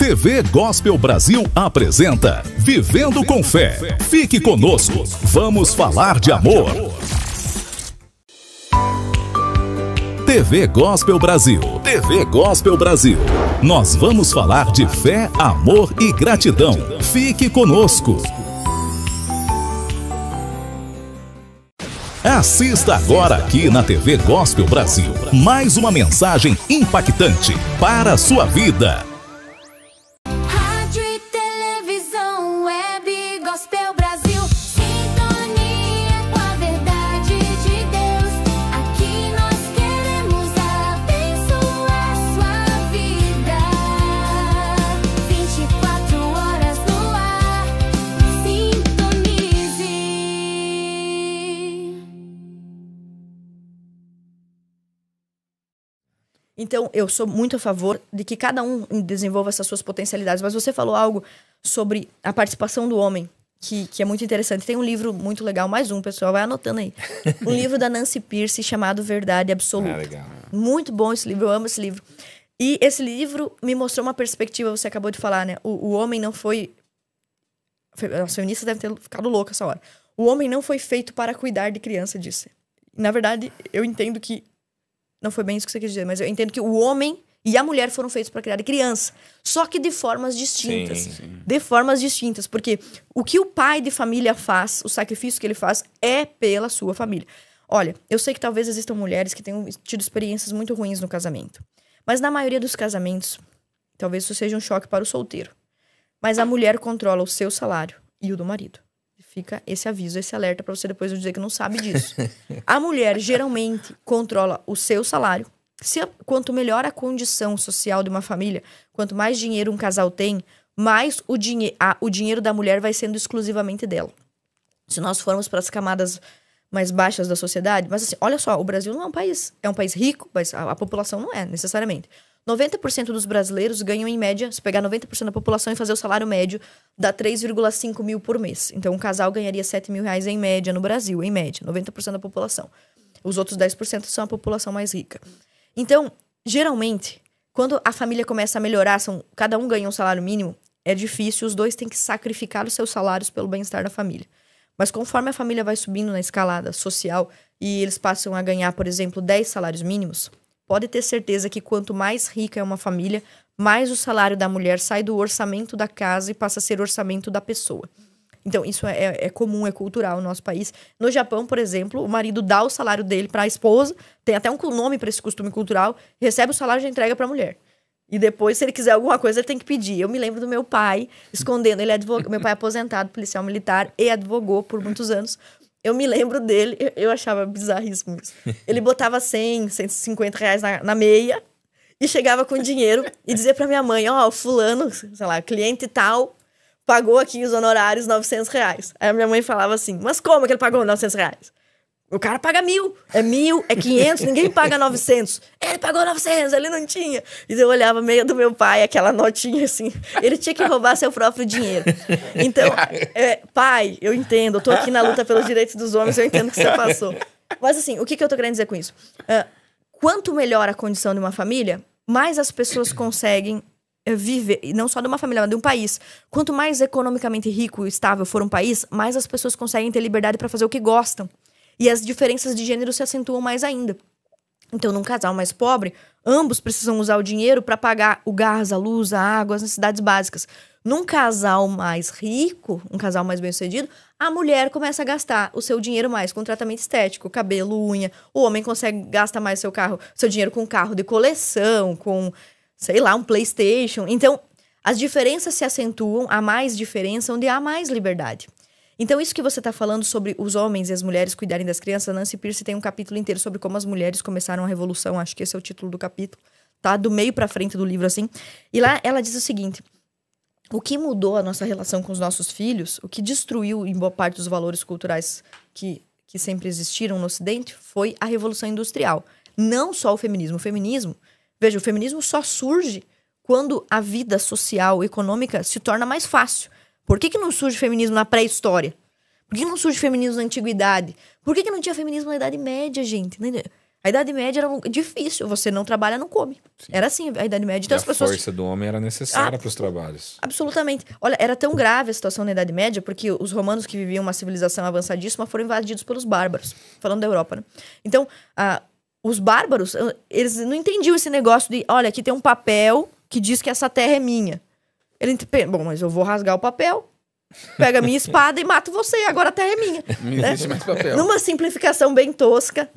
TV Gospel Brasil apresenta Vivendo com Fé. Fique conosco, vamos falar de amor. TV Gospel Brasil. TV Gospel Brasil. Nós vamos falar de fé, amor e gratidão. Fique conosco. Assista agora aqui na TV Gospel Brasil mais uma mensagem impactante para a sua vida. Rádio e televisão, web Gospel Brasil, sintonia com a verdade de Deus. Aqui nós queremos abençoar sua vida. 24 horas no ar, sintonize. Então, eu sou muito a favor de que cada um desenvolva essas suas potencialidades. Mas você falou algo sobre a participação do homem, que é muito interessante. Tem um livro muito legal, mais um, pessoal, vai anotando aí. Um livro da Nancy Pierce chamado Verdade Absoluta. Legal. Muito bom esse livro, eu amo esse livro. E esse livro me mostrou uma perspectiva, você acabou de falar, né? O homem não foi... As feministas devem ter ficado louca essa hora. O homem não foi feito para cuidar de criança, disse. Na verdade, eu entendo que... Não foi bem isso que você quis dizer, mas eu entendo que o homem e a mulher foram feitos para criar criança. Só que de formas distintas. Sim. De formas distintas. Porque o que o pai de família faz, o sacrifício que ele faz, é pela sua família. Olha, eu sei que talvez existam mulheres que tenham tido experiências muito ruins no casamento. Mas na maioria dos casamentos, talvez isso seja um choque para o solteiro. Mas a mulher controla o seu salário e o do marido. Fica esse aviso, esse alerta para você depois não dizer que não sabe disso. A mulher geralmente controla o seu salário. Quanto melhor a condição social de uma família, quanto mais dinheiro um casal tem, mais o dinheiro da mulher vai sendo exclusivamente dela. Se nós formos para as camadas mais baixas da sociedade, mas assim, olha só, o Brasil não é um país rico, mas a população não é necessariamente. 90% dos brasileiros ganham em média, se pegar 90% da população e fazer o salário médio, dá 3,5 mil por mês. Então, um casal ganharia 7 mil reais em média no Brasil, em média, 90% da população. Os outros 10% são a população mais rica. Então, geralmente, quando a família começa a melhorar, cada um ganha um salário mínimo, é difícil, os dois têm que sacrificar os seus salários pelo bem-estar da família. Mas conforme a família vai subindo na escalada social e eles passam a ganhar, por exemplo, 10 salários mínimos, pode ter certeza que quanto mais rica é uma família, mais o salário da mulher sai do orçamento da casa e passa a ser o orçamento da pessoa. Então, isso é comum, é cultural no nosso país. No Japão, por exemplo, o marido dá o salário dele para a esposa, tem até um nome para esse costume cultural, recebe o salário e já entrega para a mulher. E depois, se ele quiser alguma coisa, ele tem que pedir. Eu me lembro do meu pai escondendo, meu pai é aposentado, policial militar, e advogou por muitos anos. Eu me lembro dele, eu achava bizarríssimo isso. Ele botava 100, 150 reais na meia e chegava com dinheiro e dizia pra minha mãe, ó, fulano, sei lá, cliente tal, pagou aqui os honorários 900 reais. Aí a minha mãe falava assim, mas como que ele pagou 900 reais? O cara paga 1.000, é 1.000, é 500, ninguém paga 900. Ele pagou 900, ele não tinha. E eu olhava meio do meu pai, aquela notinha assim. Ele tinha que roubar seu próprio dinheiro. Então, pai, eu entendo, eu tô aqui na luta pelos direitos dos homens, eu entendo o que você passou. Mas assim, o que eu tô querendo dizer com isso? Quanto melhor a condição de uma família, mais as pessoas conseguem viver, e não só de uma família, mas de um país. Quanto mais economicamente rico e estável for um país, mais as pessoas conseguem ter liberdade para fazer o que gostam. E as diferenças de gênero se acentuam mais ainda. Então, num casal mais pobre, ambos precisam usar o dinheiro para pagar o gás, a luz, a água, as necessidades básicas. Num casal mais rico, um casal mais bem-sucedido, a mulher começa a gastar o seu dinheiro mais com tratamento estético, cabelo, unha. O homem consegue gastar mais seu dinheiro com carro de coleção, com, sei lá, um PlayStation. Então, as diferenças se acentuam, há mais diferença onde há mais liberdade. Então, isso que você está falando sobre os homens e as mulheres cuidarem das crianças, a Nancy Pierce tem um capítulo inteiro sobre como as mulheres começaram a revolução, acho que esse é o título do capítulo, tá? Do meio para frente do livro, assim. E lá ela diz o seguinte, o que mudou a nossa relação com os nossos filhos, o que destruiu em boa parte dos valores culturais que sempre existiram no Ocidente, foi a Revolução Industrial. Não só o feminismo. Veja, o feminismo só surge quando a vida social, econômica, se torna mais fácil. Por que não surge feminismo na pré-história? Por que não surge feminismo na antiguidade? Por que não tinha feminismo na Idade Média, gente? A Idade Média era difícil. Você não trabalha, não come. Era assim, a Idade Média. Então, E a força do homem era necessária para os trabalhos. Absolutamente. Olha, era tão grave a situação na Idade Média, porque os romanos que viviam uma civilização avançadíssima foram invadidos pelos bárbaros. Falando da Europa, né? Então, os bárbaros, eles não entendiam esse negócio de, olha, aqui tem um papel que diz que essa terra é minha. Bom, mas eu vou rasgar o papel, pego a minha espada e mato você, agora a terra é minha. Não existe mais papel. Numa simplificação bem tosca,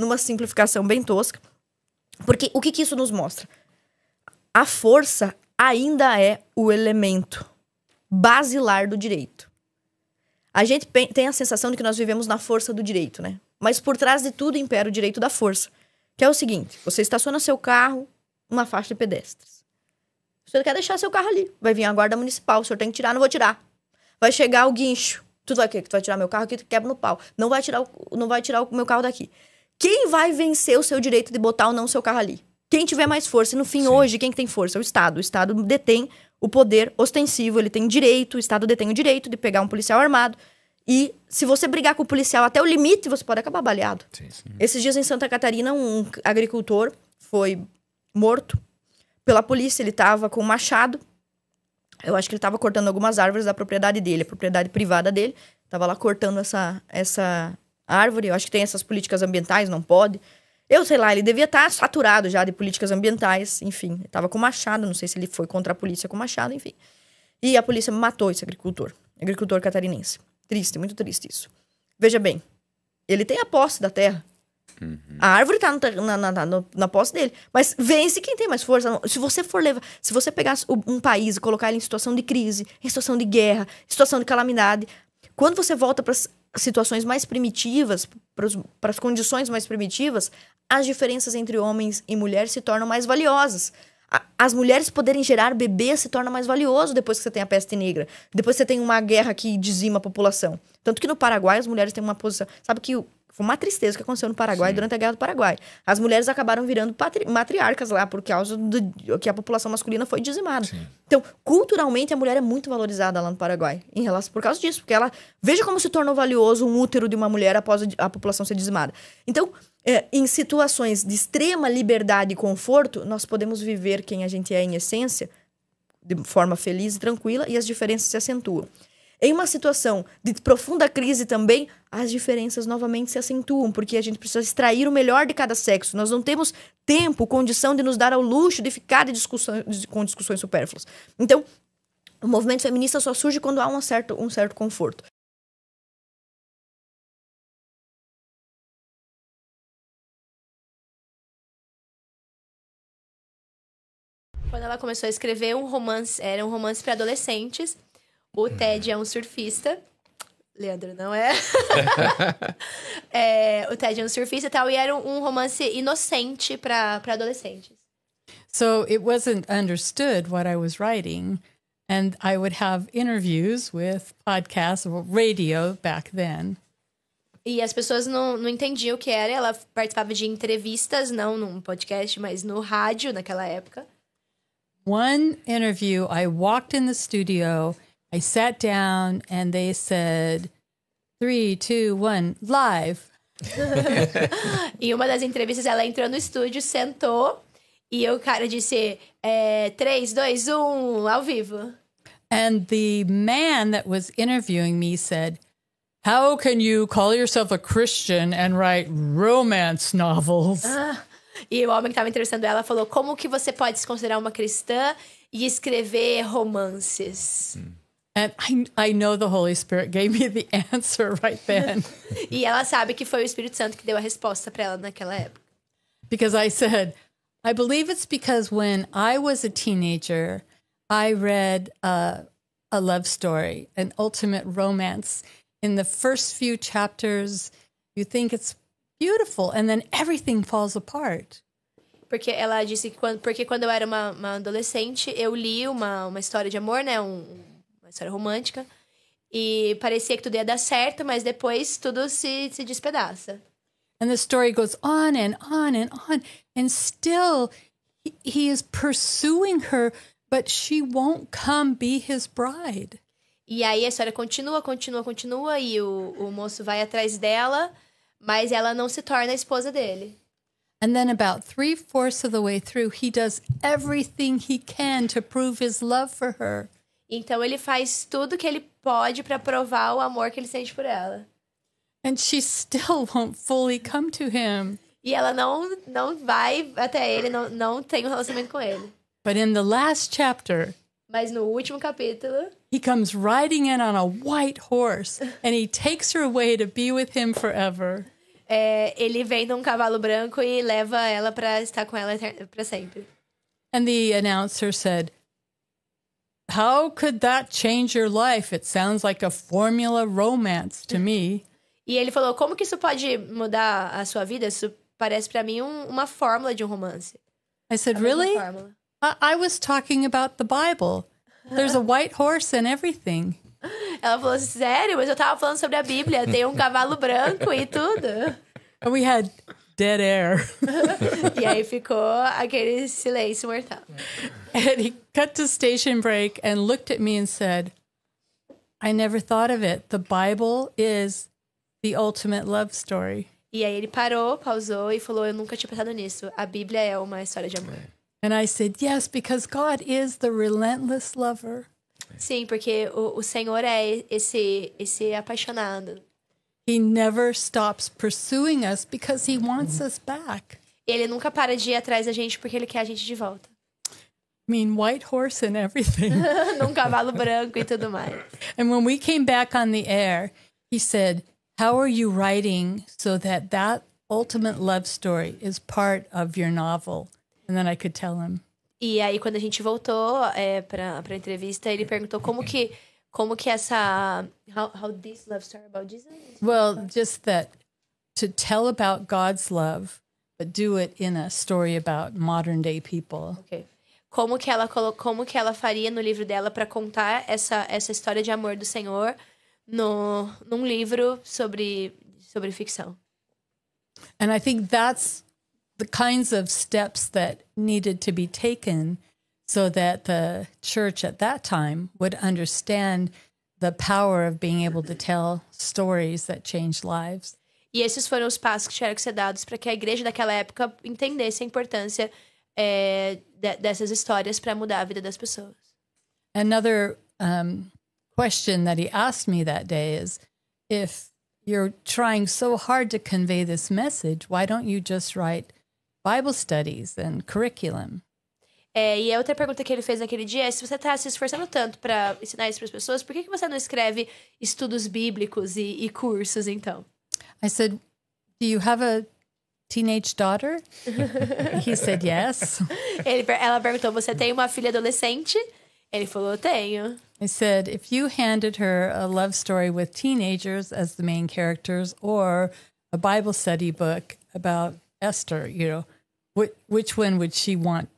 porque o que isso nos mostra? A força ainda é o elemento basilar do direito. A gente tem a sensação de que nós vivemos na força do direito, né? Mas por trás de tudo impera o direito da força. Que é o seguinte, você estaciona seu carro numa faixa de pedestres. Você quer deixar seu carro ali. Vai vir a guarda municipal, o senhor tem que tirar, não vou tirar. Vai chegar o guincho. Tu vai tirar meu carro aqui, tu quebra no pau. Não vai tirar o meu carro daqui. Quem vai vencer o seu direito de botar ou não o seu carro ali? Quem tiver mais força. E no fim, hoje, quem que tem força? É o Estado. O Estado detém o poder ostensivo, ele tem direito, o Estado detém o direito de pegar um policial armado. E se você brigar com o policial até o limite, você pode acabar baleado. Sim. Esses dias em Santa Catarina, um agricultor foi morto pela polícia. Ele estava com um machado. Eu acho que ele estava cortando algumas árvores da propriedade dele, a propriedade privada dele. Estava lá cortando essa árvore. Eu acho que tem essas políticas ambientais, não pode. Eu sei lá, ele devia estar saturado já de políticas ambientais. Enfim, ele estava com machado. Não sei se ele foi contra a polícia com machado, enfim. E a polícia matou esse agricultor catarinense. Triste, muito triste isso. Veja bem, ele tem a posse da terra. A árvore tá na posse dele. Mas vence quem tem mais força. Se você pegar um país e colocar ele em situação de crise, em situação de guerra, em situação de calamidade, quando você volta para as situações mais primitivas, para as condições mais primitivas, as diferenças entre homens e mulheres se tornam mais valiosas. As mulheres poderem gerar bebês se torna mais valioso depois que você tem a peste negra. Depois que você tem uma guerra que dizima a população. Tanto que no Paraguai as mulheres têm uma posição... Sabe que foi uma tristeza que aconteceu no Paraguai durante a Guerra do Paraguai. As mulheres acabaram virando matriarcas lá por causa que a população masculina foi dizimada. Sim. Então, culturalmente, a mulher é muito valorizada lá no Paraguai. Por causa disso. Porque ela... Veja como se tornou valioso um útero de uma mulher após a população ser dizimada. Então... em situações de extrema liberdade e conforto, nós podemos viver quem a gente é em essência, de forma feliz e tranquila, e as diferenças se acentuam. Em uma situação de profunda crise também, as diferenças novamente se acentuam, porque a gente precisa extrair o melhor de cada sexo. Nós não temos tempo, condição de nos dar ao luxo de ficar com discussões supérfluas. Então, o movimento feminista só surge quando há um certo conforto. Quando ela começou a escrever era um romance para adolescentes. O Ted é um surfista. Leandro não é. O Ted é um surfista e tal. E era um romance inocente para adolescentes. So it wasn't understood what I was writing. And I would have interviews with podcasts or radio back then. E as pessoas não entendiam o que era. Ela participava de entrevistas, não num podcast, mas no rádio naquela época. One interview, I walked in the studio, I sat down, and they said, 3, 2, 1, live. E uma das entrevistas, ela entrou no estúdio, sentou, e o cara disse, 3, 2, 1, ao vivo. And the man that was interviewing me said, how can you call yourself a Christian and write romance novels? E o homem que estava entrevistando ela falou, como que você pode se considerar uma cristã e escrever romances? And I know the Holy Spirit gave me the answer right then. E ela sabe que foi o Espírito Santo que deu a resposta para ela naquela época. Because I said, I believe it's because when I was a teenager, I read a love story, an ultimate romance. In the first few chapters, you think it's beautiful, and then everything falls apart. Porque ela disse que quando eu era uma adolescente, eu li uma história de amor, né? Uma história romântica. E parecia que tudo ia dar certo, mas depois tudo se despedaça. And the story goes on and on and on. And still, he is pursuing her, but she won't come be his bride. E aí a história continua, e o moço vai atrás dela, mas ela não se torna a esposa dele. And then about 3/4 of the way through, he does everything he can to prove his love for her. Então ele faz tudo que ele pode pra provar o amor que ele sente por ela. And she still won't fully come to him. E ela não vai até ele, não tem um relacionamento com ele. But in the last chapter, Mas no último capítulo, he comes riding in on a white horse and he takes her away to be with him forever. ele vem num cavalo branco e leva ela pra estar com ela pra sempre. And the announcer said, "How could that change your life? It sounds like a formula romance to me." E ele falou, como que isso pode mudar a sua vida? Isso parece pra mim uma fórmula de um romance. I said, A mesma "Really? fórmula. I was talking about the Bible. There's a white horse and everything." Ela falou, sério? Mas eu tava falando sobre a Bíblia. Tem um cavalo branco e tudo. And we had dead air. E aí ficou aquele silêncio mortal. And he cut to station break and looked at me and said, "I never thought of it. The Bible is the ultimate love story." E aí ele pausou e falou, eu nunca tinha pensado nisso. A Bíblia é uma história de amor. And I said, "Yes, because God is the relentless lover." Sim, porque o Senhor é esse apaixonado. He never stops pursuing us because he wants us back. Ele nunca para de ir atrás da gente porque ele quer a gente de volta. I mean, white horse and everything. Num cavalo branco e tudo mais. And when we came back on the air, he said, "How are you writing so that ultimate love story is part of your novel?" And then I could tell him. E aí, quando a gente voltou pra entrevista, ele perguntou como que essa... How this love story about Jesus? Well, just that to tell about God's love, but do it in a story about modern day people. Okay. Como que ela faria no livro dela para contar essa história de amor do Senhor num livro sobre ficção. And I think that's the kinds of steps that needed to be taken so that the church at that time would understand the power of being able to tell stories that change lives. E esses foram os passos que tiveram que ser dados para que a igreja daquela época entendesse a importância dessas histórias para mudar a vida das pessoas. Another question that he asked me that day is, if you're trying so hard to convey this message, why don't you just write Bible studies and curriculum? E a outra pergunta que ele fez naquele dia é, se você está se esforçando tanto para ensinar isso para as pessoas, por que você não escreve estudos bíblicos e cursos, então? I said, "Do you have a teenage daughter?" He said, "Yes." Ela perguntou, você tem uma filha adolescente? Ele falou, tenho. I said, "If you handed her a love story with teenagers as the main characters or a Bible study book about Esther, which one would she want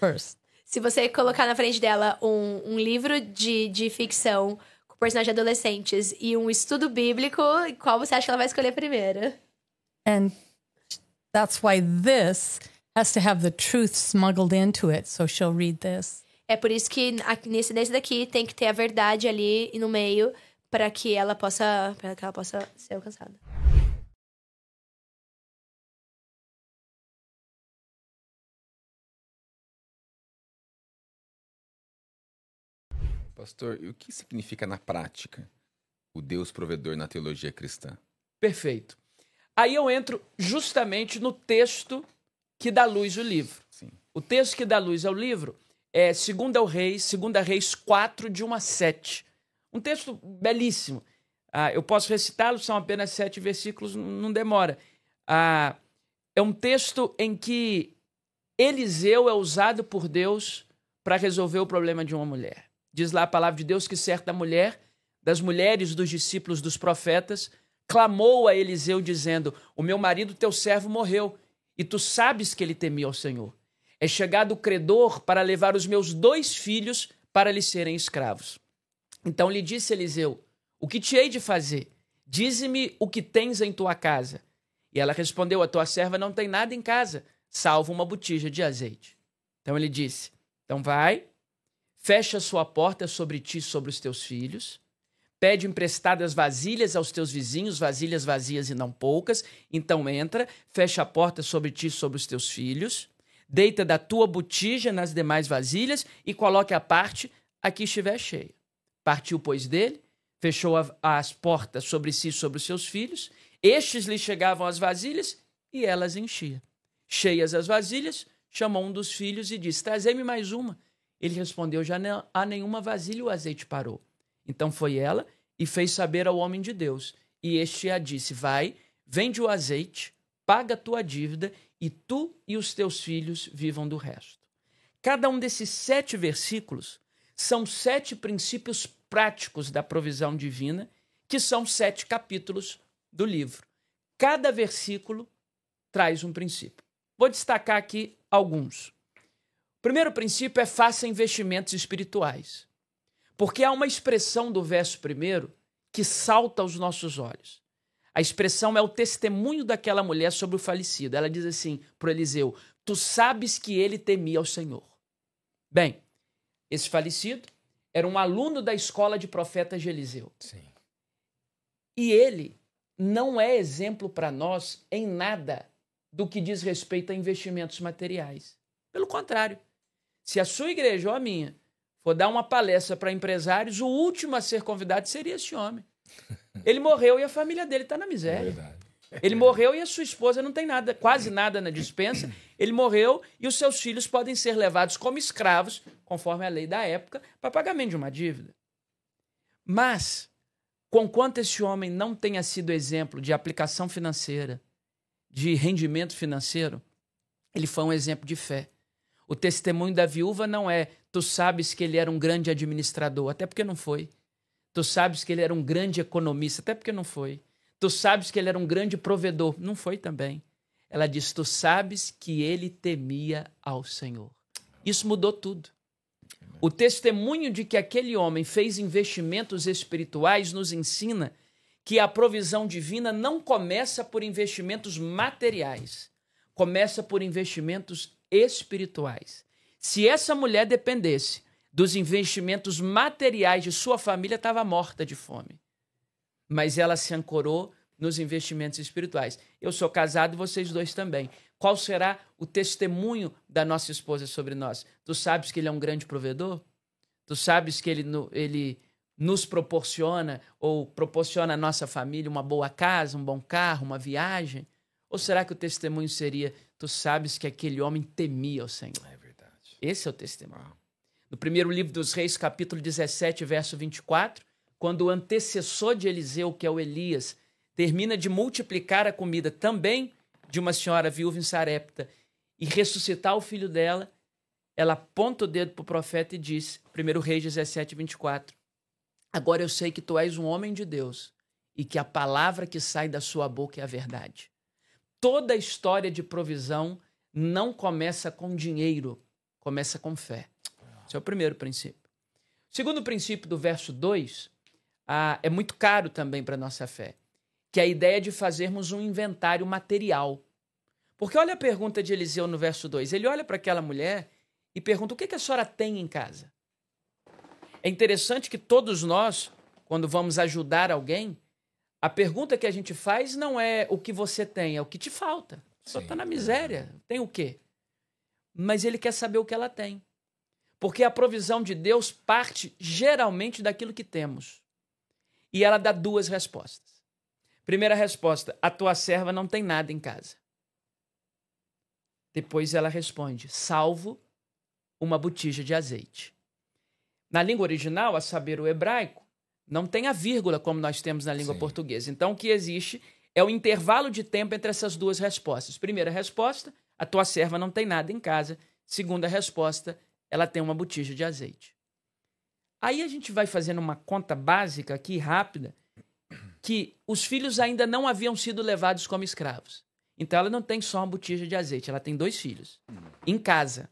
first?" Se você colocar na frente dela um livro de ficção com personagens adolescentes e um estudo bíblico, qual você acha que ela vai escolher primeiro? And that's why this has to have the truth smuggled into it, so she'll read this. É por isso que nesse daqui tem que ter a verdade ali no meio para que ela possa ser alcançada. Pastor, e o que significa na prática o Deus provedor na teologia cristã? Perfeito. Aí eu entro justamente no texto que dá luz ao livro. Sim. O texto que dá luz ao livro é 2 Reis 4, de 1 a 7. Um texto belíssimo. Eu posso recitá-lo, são apenas 7 versículos, não demora. É um texto em que Eliseu é usado por Deus para resolver o problema de uma mulher. Diz lá a palavra de Deus que certa mulher, das mulheres dos discípulos dos profetas, clamou a Eliseu dizendo: "O meu marido, teu servo, morreu, e tu sabes que ele temia ao Senhor. É chegado o credor para levar os meus 2 filhos para lhe serem escravos." Então lhe disse Eliseu: "O que te hei de fazer? Dize-me o que tens em tua casa." E ela respondeu: "A tua serva não tem nada em casa, salvo uma botija de azeite." Então ele disse: "Então vai, fecha a sua porta sobre ti e sobre os teus filhos, pede emprestadas vasilhas aos teus vizinhos, vasilhas vazias e não poucas. Então entra, fecha a porta sobre ti e sobre os teus filhos, deita da tua botija nas demais vasilhas e coloque a parte a que estiver cheia. Partiu, pois, dele, fechou as portas sobre si e sobre os seus filhos. Estes lhe chegavam as vasilhas e elas enchia. Cheias as vasilhas, chamou um dos filhos e disse: trazei-me mais uma. Ele respondeu: já não há nenhuma vasilha, o azeite parou. Então foi ela e fez saber ao homem de Deus. E este a disse: vai, vende o azeite, paga a tua dívida e tu e os teus filhos vivam do resto. Cada um desses 7 versículos são 7 princípios práticos da provisão divina, que são 7 capítulos do livro. Cada versículo traz um princípio. Vou destacar aqui alguns. O primeiro princípio é: faça investimentos espirituais. Porque há uma expressão do verso 1 que salta aos nossos olhos. A expressão é o testemunho daquela mulher sobre o falecido. Ela diz assim para Eliseu: tu sabes que ele temia ao Senhor. Bem, esse falecido era um aluno da escola de profetas de Eliseu. Sim. E ele não é exemplo para nós em nada do que diz respeito a investimentos materiais. Pelo contrário, se a sua igreja ou a minha for dar uma palestra para empresários, o último a ser convidado seria esse homem. Ele morreu e a família dele está na miséria. É verdade. Ele morreu e a sua esposa não tem nada, quase nada na despensa. Ele morreu e os seus filhos podem ser levados como escravos, conforme a lei da época, para pagamento de uma dívida. Mas, conquanto esse homem não tenha sido exemplo de aplicação financeira, de rendimento financeiro, ele foi um exemplo de fé. O testemunho da viúva não é: tu sabes que ele era um grande administrador, até porque não foi. Tu sabes que ele era um grande economista, até porque não foi. Tu sabes que ele era um grande provedor, não foi também. Ela diz: tu sabes que ele temia ao Senhor. Isso mudou tudo. O testemunho de que aquele homem fez investimentos espirituais nos ensina que a provisão divina não começa por investimentos materiais, começa por investimentos espirituais. Se essa mulher dependesse dos investimentos materiais de sua família, estava morta de fome. Mas ela se ancorou nos investimentos espirituais. Eu sou casado, vocês dois também. Qual será o testemunho da nossa esposa sobre nós? Tu sabes que ele é um grande provedor? Tu sabes que ele nos proporciona ou proporciona à nossa família uma boa casa, um bom carro, uma viagem? Ou será que o testemunho seria: tu sabes que aquele homem temia ao Senhor? É verdade. Esse é o testemunho. No primeiro livro dos Reis, capítulo 17, verso 24, quando o antecessor de Eliseu, que é o Elias, termina de multiplicar a comida também de uma senhora viúva em Sarepta e ressuscitar o filho dela, ela aponta o dedo para o profeta e diz, 1 Reis 17, 24, agora eu sei que tu és um homem de Deus e que a palavra que sai da sua boca é a verdade. Toda a história de provisão não começa com dinheiro, começa com fé. Esse é o primeiro princípio. O segundo princípio do verso 2 é muito caro também para a nossa fé, que é a ideia de fazermos um inventário material. Porque olha a pergunta de Eliseu no verso 2. Ele olha para aquela mulher e pergunta: o que a senhora tem em casa? É interessante que todos nós, quando vamos ajudar alguém, a pergunta que a gente faz não é o que você tem, é o que te falta. Só está na miséria. Tem o quê? Mas ele quer saber o que ela tem. Porque a provisão de Deus parte geralmente daquilo que temos. E ela dá 2 respostas. Primeira resposta: a tua serva não tem nada em casa. Depois ela responde: salvo uma botija de azeite. Na língua original, a saber, o hebraico, não tem a vírgula como nós temos na língua portuguesa. Então, o que existe é o intervalo de tempo entre essas 2 respostas. Primeira resposta: a tua serva não tem nada em casa. Segunda resposta: ela tem uma botija de azeite. Aí a gente vai fazendo uma conta básica aqui, rápida, que os filhos ainda não haviam sido levados como escravos. Então ela não tem só uma botija de azeite, ela tem 2 filhos em casa.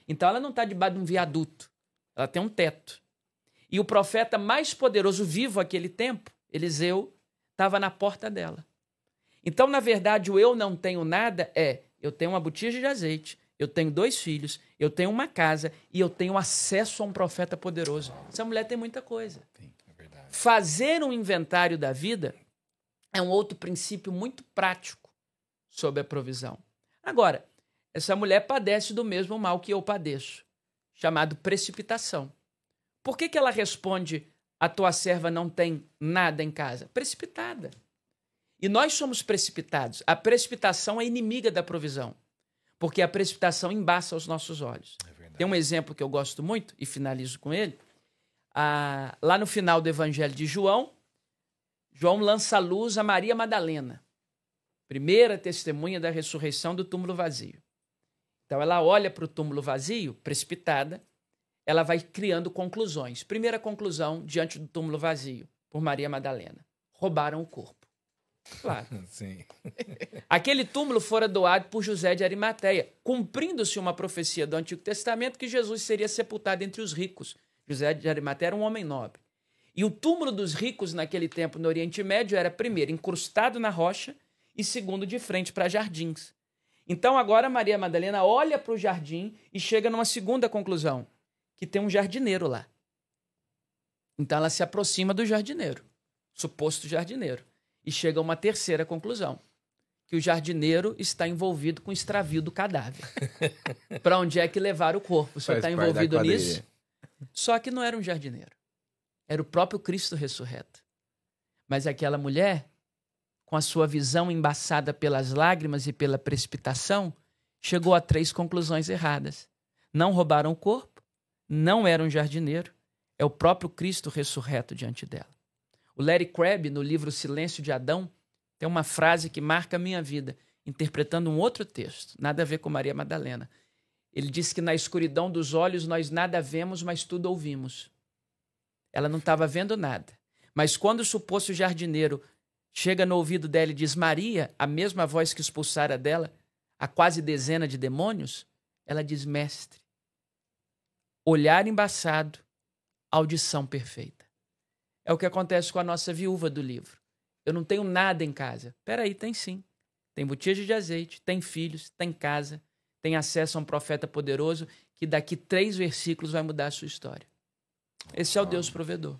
Então ela não está debaixo de um viaduto, ela tem um teto. E o profeta mais poderoso vivo naquele tempo, Eliseu, estava na porta dela. Então, na verdade, o eu não tenho nada eu tenho uma botija de azeite, eu tenho 2 filhos, eu tenho uma casa e eu tenho acesso a um profeta poderoso. Essa mulher tem muita coisa. Sim, é verdade. fazer um inventário da vida é um outro princípio muito prático sobre a provisão. Agora, essa mulher padece do mesmo mal que eu padeço, chamado precipitação. Por que ela responde: a tua serva não tem nada em casa? Precipitada. E nós somos precipitados. A precipitação é inimiga da provisão, porque a precipitação embaça os nossos olhos. Tem um exemplo que eu gosto muito, e finalizo com ele. Lá no final do Evangelho de João, João lança à luz a Maria Madalena, primeira testemunha da ressurreição do túmulo vazio. Então ela olha para o túmulo vazio, precipitada, ela vai criando conclusões. Primeira conclusão diante do túmulo vazio, por Maria Madalena: roubaram o corpo. Claro. Sim. Aquele túmulo fora doado por José de Arimateia, cumprindo-se uma profecia do Antigo Testamento que Jesus seria sepultado entre os ricos. José de Arimateia era um homem nobre. E o túmulo dos ricos naquele tempo no Oriente Médio era, primeiro, incrustado na rocha e, segundo, de frente para jardins. Então agora Maria Madalena olha para o jardim e chega numa segunda conclusão, que tem um jardineiro lá. Então ela se aproxima do jardineiro, suposto jardineiro, e chega a uma terceira conclusão, que o jardineiro está envolvido com o extravio do cadáver. Para onde é que levaram o corpo? O senhor está envolvido nisso? Só que não era um jardineiro. Era o próprio Cristo ressurreto. Mas aquela mulher, com a sua visão embaçada pelas lágrimas e pela precipitação, chegou a 3 conclusões erradas. Não roubaram o corpo, não era um jardineiro, é o próprio Cristo ressurreto diante dela. O Larry Crabb, no livro Silêncio de Adão, tem uma frase que marca a minha vida, interpretando um outro texto, nada a ver com Maria Madalena. Ele diz que na escuridão dos olhos nós nada vemos, mas tudo ouvimos. Ela não estava vendo nada. Mas quando o suposto jardineiro chega no ouvido dela e diz Maria, a mesma voz que expulsara dela a quase dezena de demônios, ela diz mestre. Olhar embaçado, audição perfeita. É o que acontece com a nossa viúva do livro. Eu não tenho nada em casa. Peraí, tem sim. Tem botija de azeite, tem filhos, tem casa, tem acesso a um profeta poderoso que daqui 3 versículos vai mudar a sua história. Esse é o Deus provedor.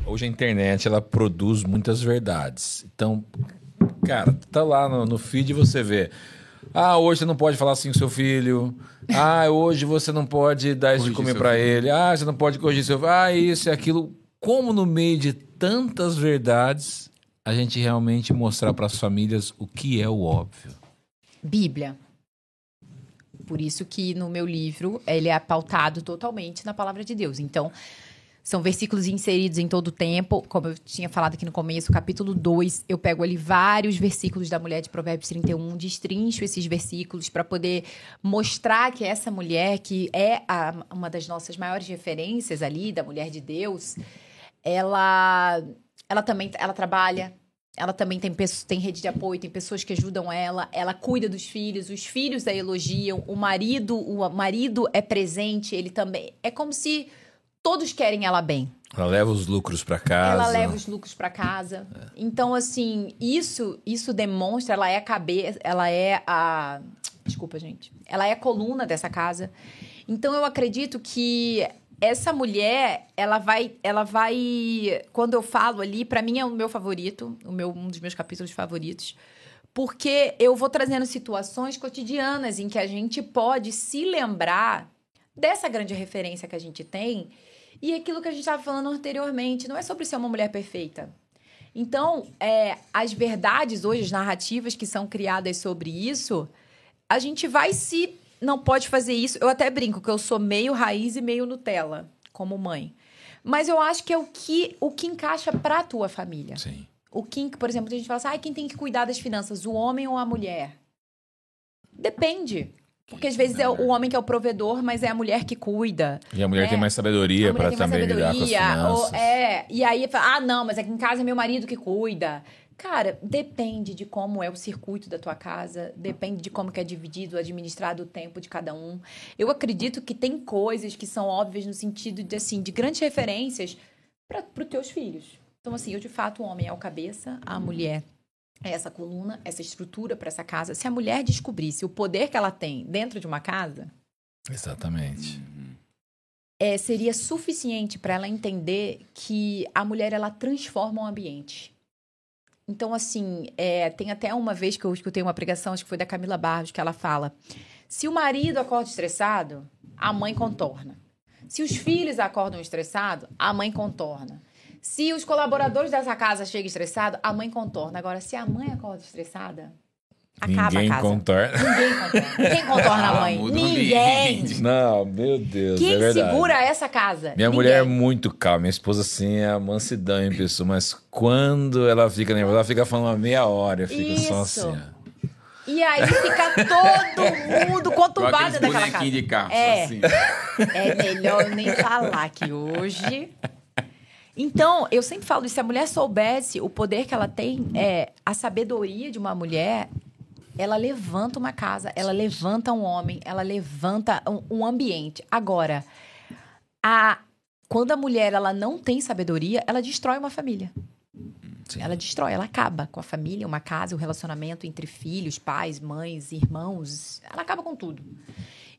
Hoje a internet, ela produz muitas verdades. Então, cara, tá lá no feed e você vê. Ah, hoje você não pode falar assim com seu filho. Ah, hoje você não pode dar isso de comer para ele. Ah, você não pode corrigir seu filho. Ah, isso e aquilo. Como no meio de tantas verdades, a gente realmente mostrar para as famílias o que é o óbvio? Bíblia. Por isso que no meu livro ele é pautado totalmente na palavra de Deus. Então, são versículos inseridos em todo o tempo. Como eu tinha falado aqui no começo, capítulo 2, eu pego ali vários versículos da mulher de Provérbios 31, destrincho esses versículos para poder mostrar que essa mulher, que é uma das nossas maiores referências ali, da mulher de Deus, ela também ela ela também tem rede de apoio, tem pessoas que ajudam ela cuida dos filhos, os filhos a elogiam, o marido é presente, ele também. É como se todos querem ela bem. Ela leva os lucros para casa. Ela leva os lucros para casa. É. Então, assim, isso demonstra, ela é a cabeça, ela é a... Desculpa, gente. Ela é a coluna dessa casa. Então, eu acredito que essa mulher, ela vai... Quando eu falo ali, para mim é o meu favorito, um dos meus capítulos favoritos, porque eu vou trazendo situações cotidianas em que a gente pode se lembrar dessa grande referência que a gente tem. E aquilo que a gente estava falando anteriormente, não é sobre ser uma mulher perfeita. Então, as verdades hoje, as narrativas que são criadas sobre isso, a gente não pode fazer isso. Eu até brinco que eu sou meio raiz e meio Nutella, como mãe. Mas eu acho que é o que encaixa para a tua família. Sim. Por exemplo, a gente fala assim, quem tem que cuidar das finanças, o homem ou a mulher? Depende. Porque às vezes é o homem que é o provedor, mas é a mulher que cuida. E a mulher tem mais sabedoria para também lidar com as finanças. E aí fala, não, mas aqui em casa é meu marido que cuida. Cara, depende de como é o circuito da tua casa, depende de como que é dividido, administrado o tempo de cada um. Eu acredito que tem coisas que são óbvias no sentido de, assim, de grandes referências para os teus filhos. Então, assim, de fato, o homem é o cabeça, a mulher essa coluna, essa estrutura para essa casa. Se a mulher descobrisse o poder que ela tem dentro de uma casa, Exatamente. seria suficiente para ela entender que a mulher, ela transforma o ambiente. Então, assim, tem até uma vez que eu escutei uma pregação, acho que foi da Camila Barros, que ela fala: se o marido acorda estressado, a mãe contorna. Se os filhos acordam estressados, a mãe contorna. Se os colaboradores dessa casa chegam estressados, a mãe contorna. Agora, se a mãe acorda estressada, acaba Ninguém a casa. contorna. Ninguém contorna. Quem contorna a mãe? Muda o Ninguém. ambiente. Não, meu Deus, Quem é verdade. segura essa casa? Minha Ninguém. mulher é muito calma. Minha esposa, assim, é a mansidão em pessoa. Mas quando ela fica nervosa, ela fica falando uma meia hora. Eu fico só Isso. assim, ó. E aí fica todo mundo Igual conturbado aqueles naquela casa. bonequinhos de carro, É. assim. É melhor eu nem falar que hoje... Então, eu sempre falo isso, se a mulher soubesse o poder que ela tem, a sabedoria de uma mulher, ela levanta uma casa, ela levanta um homem, ela levanta um ambiente. Agora, quando a mulher ela não tem sabedoria, ela destrói uma família. Sim. Ela destrói, ela acaba com a família, uma casa, o relacionamento entre filhos, pais, mães, irmãos. Ela acaba com tudo.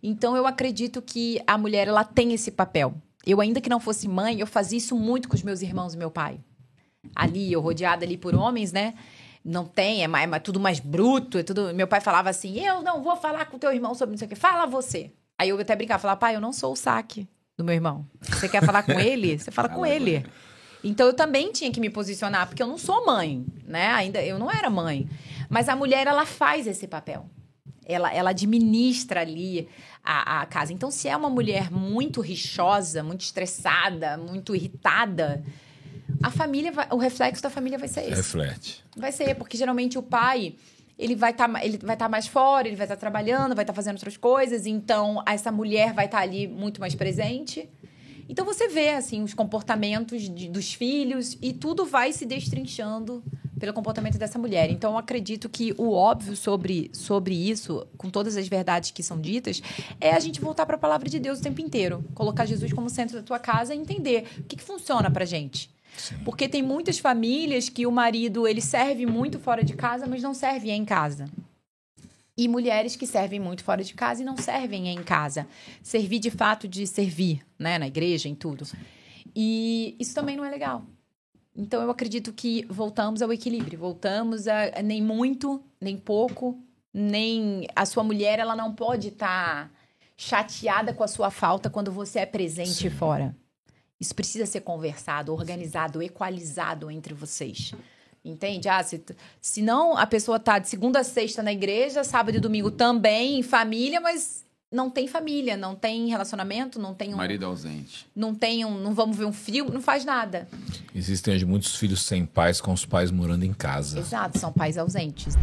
Então, eu acredito que a mulher, ela tem esse papel. Eu, ainda que não fosse mãe, eu fazia isso muito com os meus irmãos e meu pai. Ali, eu rodeada ali por homens, né? Não tem, é tudo mais bruto. Meu pai falava assim, eu não vou falar com teu irmão sobre não sei o quê. Fala você. Aí eu até brincava, falava, pai, eu não sou o saque do meu irmão. Você quer falar com ele? Você fala com ele. Então, eu também tinha que me posicionar, porque eu não sou mãe, né? Ainda eu não era mãe. Mas a mulher, ela faz esse papel. Ela administra ali a casa. Então, se é uma mulher muito rixosa, muito estressada, muito irritada, o reflexo da família vai ser esse. Reflete. Vai ser, porque geralmente o pai, ele vai estar mais fora, ele vai estar trabalhando, vai estar fazendo outras coisas. Então, essa mulher vai estar ali muito mais presente. Então, você vê, assim, os comportamentos dos filhos e tudo vai se destrinchando pelo comportamento dessa mulher. Então, eu acredito que o óbvio sobre isso, com todas as verdades que são ditas, é a gente voltar para a palavra de Deus o tempo inteiro. Colocar Jesus como centro da tua casa e entender o que funciona pra gente. Sim. Porque tem muitas famílias que o marido, ele serve muito fora de casa, mas não serve em casa. E mulheres que servem muito fora de casa e não servem em casa. Servir de fato de servir, né? Na igreja, em tudo. E isso também não é legal. Então, eu acredito que voltamos ao equilíbrio. Voltamos a nem muito, nem pouco, nem... A sua mulher, ela não pode estar chateada com a sua falta quando você é presente fora. Isso precisa ser conversado, organizado, equalizado entre vocês. Entende? Se não, a pessoa tá de segunda a sexta na igreja, sábado e domingo também, em família, mas não tem família, não tem relacionamento, não tem Marido ausente. não vamos ver um filme, não faz nada. Existem hoje muitos filhos sem pais, com os pais morando em casa. Exato, são pais ausentes.